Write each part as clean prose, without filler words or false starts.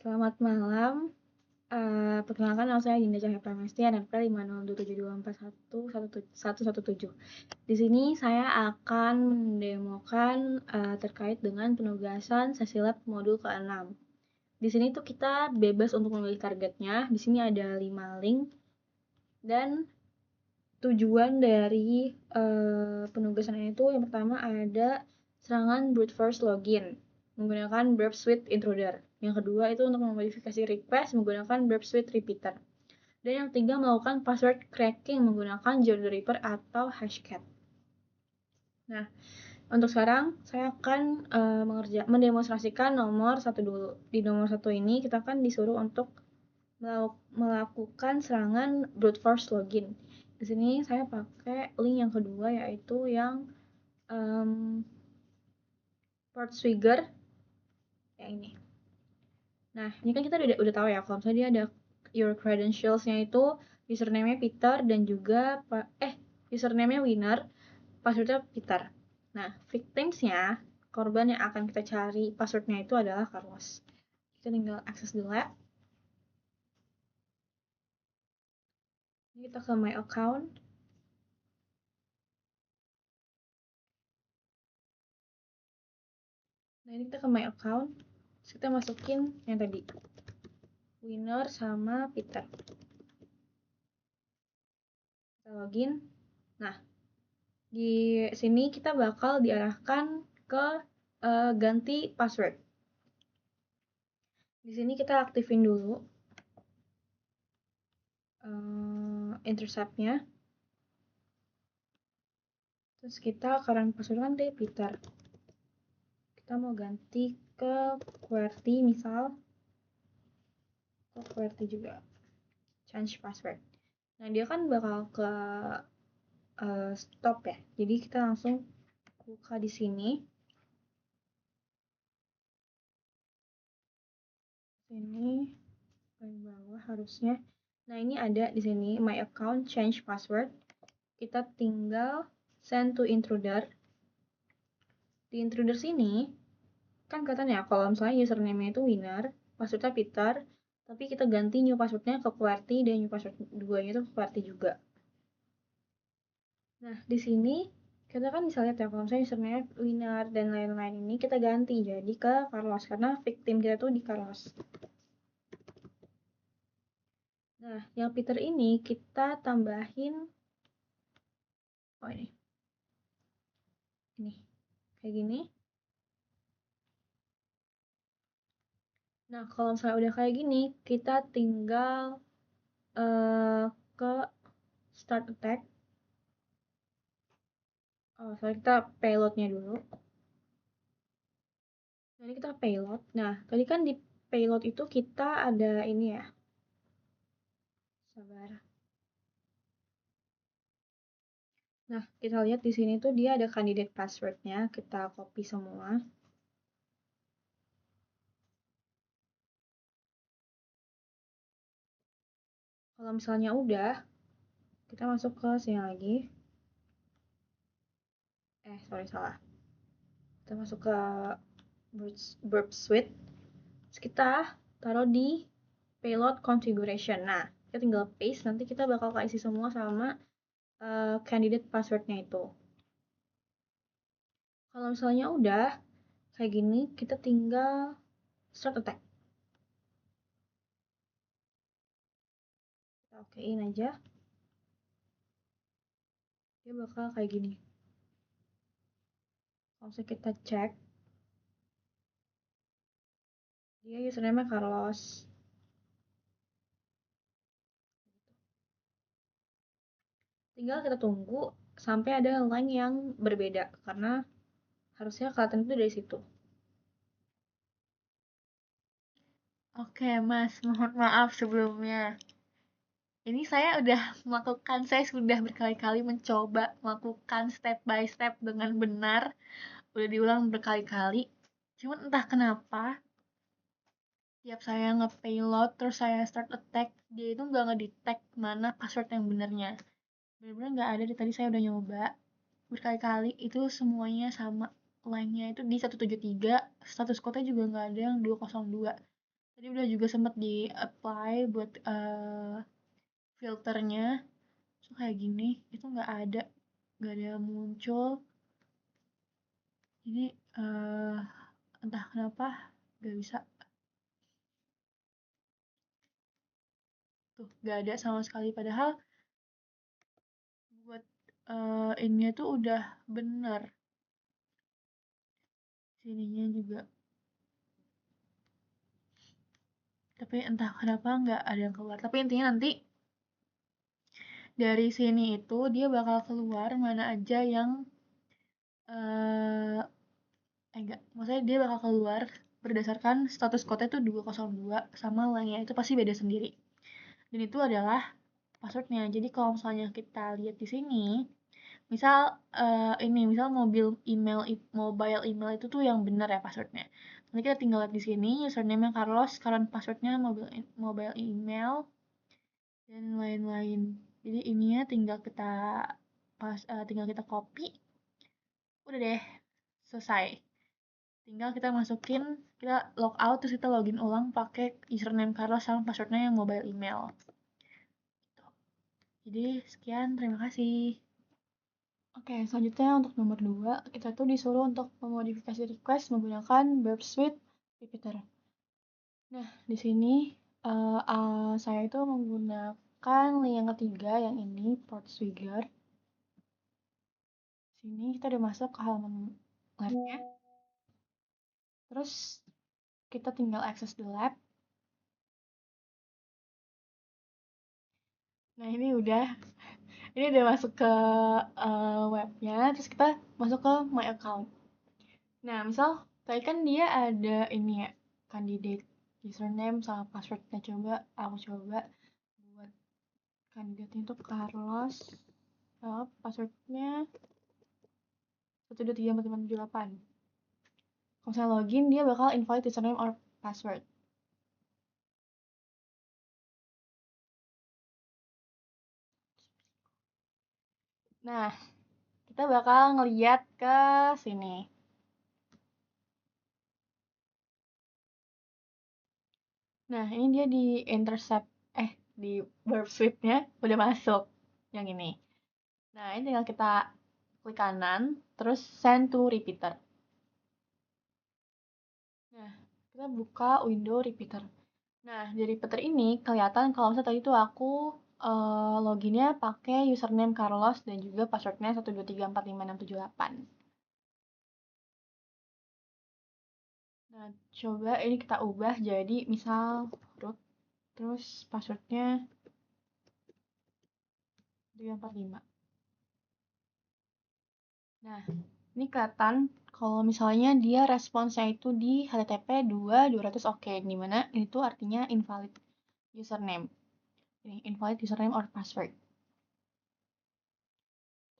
Selamat malam. Perkenalkan nama saya Dinda Cahya Pramesti, NPM 50772411117. Di sini saya akan mendemokan terkait dengan penugasan sesi lab modul ke-6. Di sini tuh kita bebas untuk memilih targetnya. Di sini ada 5 link dan tujuan dari penugasan itu yang pertama ada serangan brute force login menggunakan burp suite intruder. Yang kedua itu untuk memodifikasi request menggunakan burp suite repeater. Dan yang ketiga melakukan password cracking menggunakan John the Ripper atau Hashcat. Nah, untuk sekarang saya akan mendemonstrasikan nomor 1 dulu. Di nomor 1 ini kita akan disuruh untuk melakukan serangan brute force login. Di sini saya pakai link yang kedua yaitu yang Portswigger yang ini. Nah, ini kan kita udah tahu ya kalau misalnya dia ada your credentials-nya itu username-nya Peter dan juga username-nya winner, password-nya Peter. Nah, victims-nya, korban yang akan kita cari password-nya itu adalah Carlos. Kita tinggal akses the lab. Ini kita ke my account. Nah, ini kita ke my account. Terus kita masukin yang tadi. Winner sama Peter. Kita login. Nah, di sini kita bakal diarahkan ke ganti password. Di sini kita aktifin dulu intercept-nya. Terus kita current password kan dari Peter. Kita mau ganti ke QWERTY misal. Ke QWERTY juga. Change password. Nah, dia kan bakal ke stop ya. Jadi kita langsung buka di sini. Sini paling bawah harusnya. Nah, ini ada di sini my account change password. Kita tinggal send to intruder. Di intruder sini kan kelihatan ya kalau misalnya username-nya itu winner, passwordnya Peter, tapi kita ganti new passwordnya ke QWERTY dan new password 2-nya itu ke QWERTY juga. Nah, di sini kita kan bisa lihat ya kalau misalnya username winner dan lain-lain ini kita ganti jadi ke Carlos karena victim kita tuh di Carlos. Nah, yang Peter ini kita tambahin ini kayak gini. Nah, kalau misalnya udah kayak gini, kita tinggal ke start attack. Soalnya kita payloadnya dulu. Nah, ini kita payload. Nah, tadi kan di payload itu kita ada ini ya. Sabar. Nah, kita lihat di sini tuh dia ada candidate passwordnya. Kita copy semua. Kalau misalnya udah, kita masuk ke sini lagi. Salah. Kita masuk ke burp suite. Terus kita taruh di payload configuration. Nah, kita tinggal paste. Nanti kita bakal isi semua sama candidate passwordnya itu. Kalau misalnya udah kayak gini, kita tinggal start attack. Kita okein aja. Dia bakal kayak gini. Kalau misalnya kita cek, dia username Carlos. Tinggal kita tunggu sampai ada line yang berbeda karena harusnya kelihatan itu dari situ. Oke, Mas, mohon maaf sebelumnya. Ini saya sudah berkali-kali mencoba melakukan step by step dengan benar. Udah diulang berkali-kali. Cuman entah kenapa, tiap saya nge-payload terus saya start attack, dia itu nggak ngedetect mana password yang benernya. Bener-bener nggak ada, tadi saya udah nyoba berkali-kali, itu semuanya sama. Line-nya itu di 173, status code-nya juga nggak ada yang 202. Tadi udah juga sempat di apply buat filternya, so kayak gini itu nggak ada muncul. Jadi entah kenapa nggak bisa, tuh nggak ada sama sekali, padahal buat ini tuh udah bener, sininya juga, tapi entah kenapa nggak ada yang keluar. Tapi intinya nanti dari sini itu dia bakal keluar mana aja yang eh enggak, maksudnya dia bakal keluar berdasarkan status kode itu 202 sama lainnya itu pasti beda sendiri. Dan itu adalah passwordnya. Jadi kalau misalnya kita lihat di sini, misal misal mobile email itu tuh yang benar ya passwordnya. Nanti kita tinggal lihat di sini username-nya Carlos, current passwordnya mobile email dan lain-lain. Jadi ininya tinggal kita copy, udah deh selesai. Tinggal kita masukin, kita log out, terus kita login ulang pakai username Carlos sama passwordnya yang mobile email. Jadi sekian, terima kasih. Oke, selanjutnya untuk nomor 2, kita tuh disuruh untuk memodifikasi request menggunakan Burp Suite Repeater. Nah, di sini saya itu menggunakan link yang ketiga, yang ini, Portswigger. Sini kita udah masuk ke halaman labnya. Terus kita tinggal access the lab. Nah, ini udah masuk ke webnya, terus kita masuk ke my account. Nah, misal tadi kan dia ada ini ya, candidate username sama passwordnya. Aku coba buat kandidatnya itu Carlos, passwordnya 1234578. Kalau saya login, dia bakal invalid username or password. Nah, kita bakal ngeliat ke sini. Nah, ini dia di intercept, di Burp Suite-nya udah masuk yang ini. Nah, ini tinggal kita klik kanan, terus send to repeater. Nah, kita buka window repeater. Nah, dari repeater ini kelihatan kalau misalnya tadi tuh aku loginnya pakai username Carlos dan juga passwordnya 123456678. Nah, coba ini kita ubah jadi misal root, terus passwordnya 345. Nah, ini kelihatan kalau misalnya dia responsnya itu di HTTP 200 oke, di mana itu artinya invalid username. Ini invalid username or password.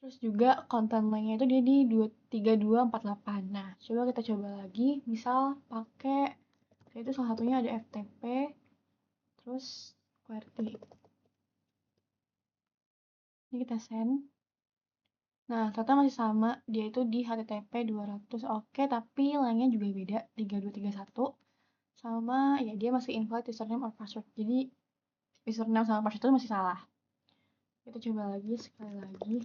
Terus juga content link-nya itu dia di 3248. Nah, kita coba lagi, misal pakai itu salah satunya ada FTP, terus QWERTY. Ini kita send. Nah, ternyata masih sama, dia itu di HTTP 200 oke, tapi lainnya juga beda, 3231. Sama, ya dia masih invalid username or password. Jadi, username sama password itu masih salah. Kita coba lagi, sekali lagi.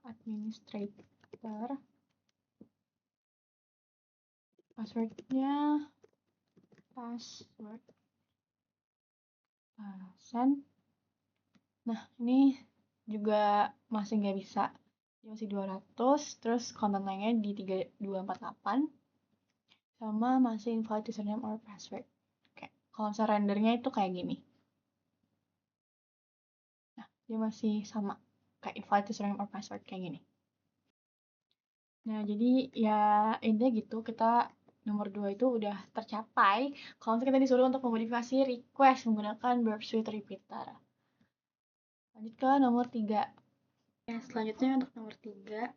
Administrator. Passwordnya password. Send. Nah, ini juga masih nggak bisa. Dia masih 200, terus konten lainnya di 3248. Sama masih invalid username or password. Oke, kalau misalnya rendernya itu kayak gini. Nah, dia masih sama. Kayak invalid username or password kayak gini. Nah, jadi ya intinya gitu, kita nomor 2 itu udah tercapai. Kalau misalnya kita disuruh untuk memodifikasi request menggunakan Burp Suite Repeater. Lanjut ke nomor 3. Ya, selanjutnya untuk nomor 3.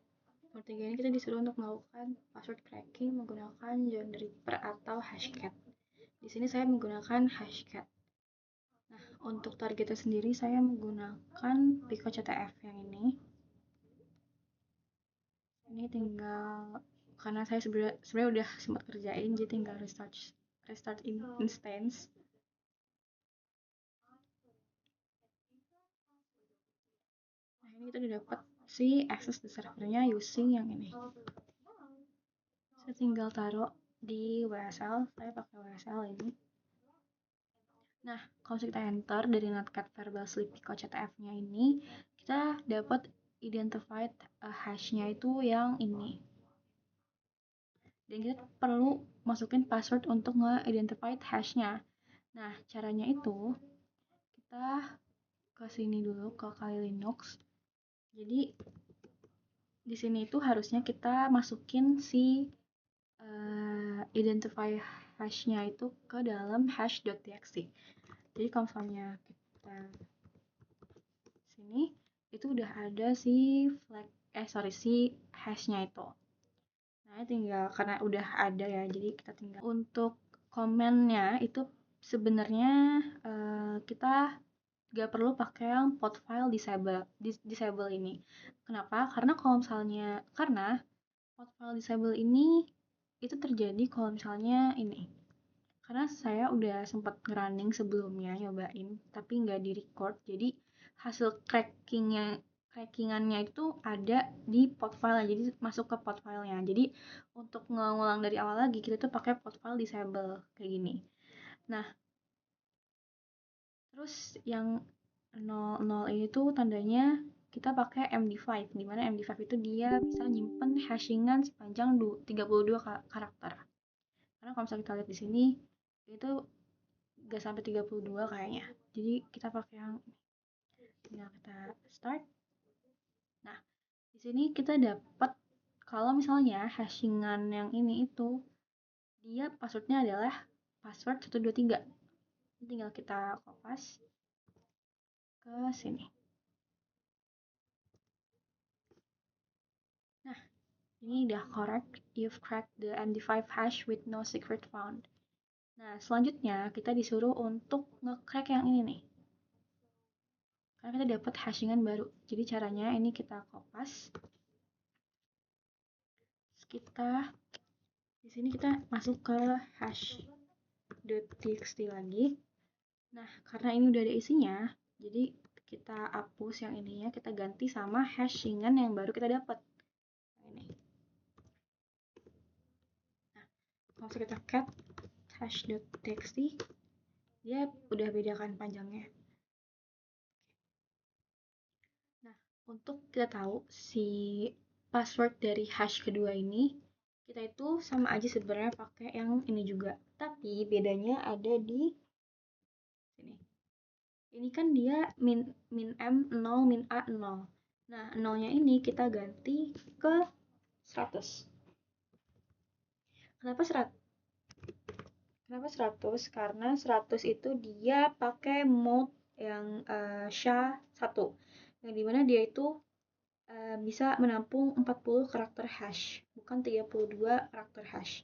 Nomor 3 ini kita disuruh untuk melakukan password cracking menggunakan John Ripper atau Hashcat. Di sini saya menggunakan Hashcat. Nah, untuk targetnya sendiri saya menggunakan Pico CTF yang ini. Ini tinggal, karena saya sebenarnya udah sempat kerjain, jadi tinggal restart instance. Nah, ini kita udah dapat si access the servernya using yang ini. Saya tinggal taruh di WSL, saya pakai WSL ini. Nah, kalau kita enter dari Notcat Verbal Sleepy CTF-nya ini, kita dapat identified hash-nya itu yang ini. Dan kita perlu masukin password untuk nge-identified hash-nya. Nah, caranya itu kita ke sini dulu ke Kali Linux. Jadi di sini itu harusnya kita masukin si identify hash-nya itu ke dalam hash.txt. Jadi kalau misalnya kita sini itu udah ada si si hash-nya itu. Nah, tinggal karena udah ada ya, jadi kita tinggal untuk komennya itu sebenarnya kita gak perlu pakai yang pot file disable ini. Kenapa? Karena kalau misalnya pot file disable ini itu terjadi kalau misalnya ini. Karena saya udah sempat ngerunning sebelumnya nyobain, tapi nggak di record. Jadi hasil crackingannya itu ada di pot file, jadi masuk ke pot filenya. Jadi untuk ngulang dari awal lagi kita tuh pakai pot file disable kayak gini. Nah, terus yang 00 ini tuh tandanya kita pakai MD5, dimana MD5 itu dia bisa nyimpen hashingan sepanjang 32 karakter. Karena kalau misalnya kita lihat di sini itu gak sampai 32 kayaknya. Jadi kita pakai yang ini. Tinggal kita start. Nah, di sini kita dapat kalau misalnya hashingan yang ini itu dia passwordnya adalah password 123. Tinggal kita kopas ke sini. Nah, ini udah correct. You've cracked the MD5 hash with no secret found. Nah, selanjutnya kita disuruh untuk nge-crack yang ini nih. Karena kita dapat hashingan baru. Jadi caranya ini kita kopas. Kita di sini kita masuk ke hash.txt lagi. Nah, karena ini udah ada isinya, jadi kita hapus yang ininya, kita ganti sama hashingan yang baru kita dapat. Ini. Nah, kalau kita cat hash.txt, dia udah bedakan panjangnya. Nah, untuk kita tahu si password dari hash kedua ini, kita itu sama aja sebenarnya pakai yang ini juga. Tapi bedanya ada di sini. Ini kan dia min M 0, min A 0. Nah, 0-nya ini kita ganti ke 100. Kenapa 100? Kenapa 100? Karena 100 itu dia pakai mode yang SHA-1. Yang dimana dia itu bisa menampung 40 karakter hash, bukan 32 karakter hash.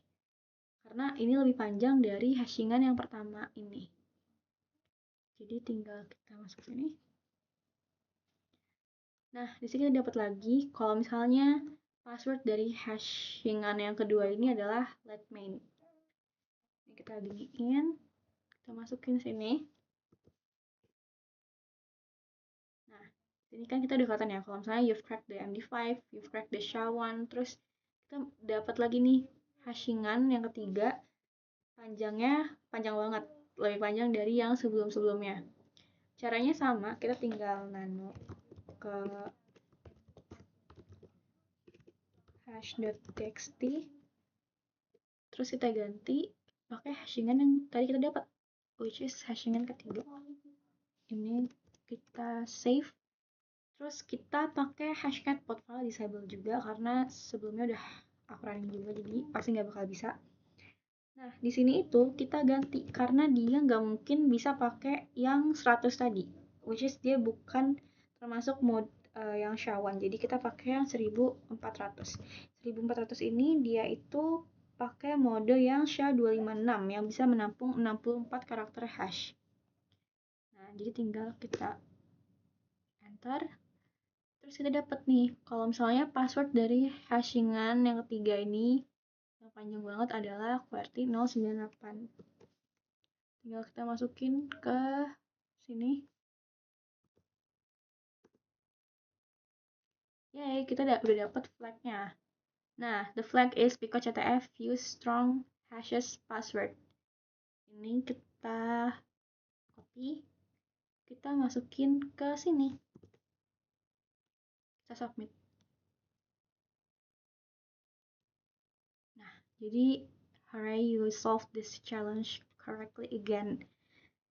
Karena ini lebih panjang dari hashingan yang pertama ini. Jadi tinggal kita masuk sini. Nah, di sini kita dapat lagi kalau misalnya password dari hashingan yang kedua ini adalah let main. Ini kita giniin, kita masukin sini. Nah, ini kan kita udah kelihatan ya kalau misalnya you've cracked the MD5, you've cracked the SHA-1, terus kita dapat lagi nih hashingan yang ketiga, panjangnya panjang banget, lebih panjang dari yang sebelum-sebelumnya. Caranya sama, kita tinggal nano ke hash.txt, terus kita ganti pakai hashingan yang tadi kita dapat, which is hashingan ketiga. Ini kita save, terus kita pakai hashcat pot file disable juga karena sebelumnya udah aku running juga, jadi pasti nggak bakal bisa. Nah, di sini itu kita ganti karena dia nggak mungkin bisa pakai yang 100 tadi, which is dia bukan termasuk mode yang SHA-1. Jadi kita pakai yang 1400. 1400 ini dia itu pakai mode yang SHA-256 yang bisa menampung 64 karakter hash. Nah, jadi tinggal kita enter. Terus kita dapat nih, kalau misalnya password dari hashingan yang ketiga ini yang panjang banget adalah QWERTY 098. Tinggal kita masukin ke sini. Yay, kita udah dapat flagnya. Nah, the flag is PicoCTF use strong hashes password. Ini kita copy, kita masukin ke sini. Kita submit. Nah, jadi hooray, you solved this challenge correctly again.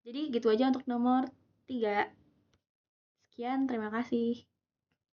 Jadi gitu aja untuk nomor 3. Sekian, terima kasih.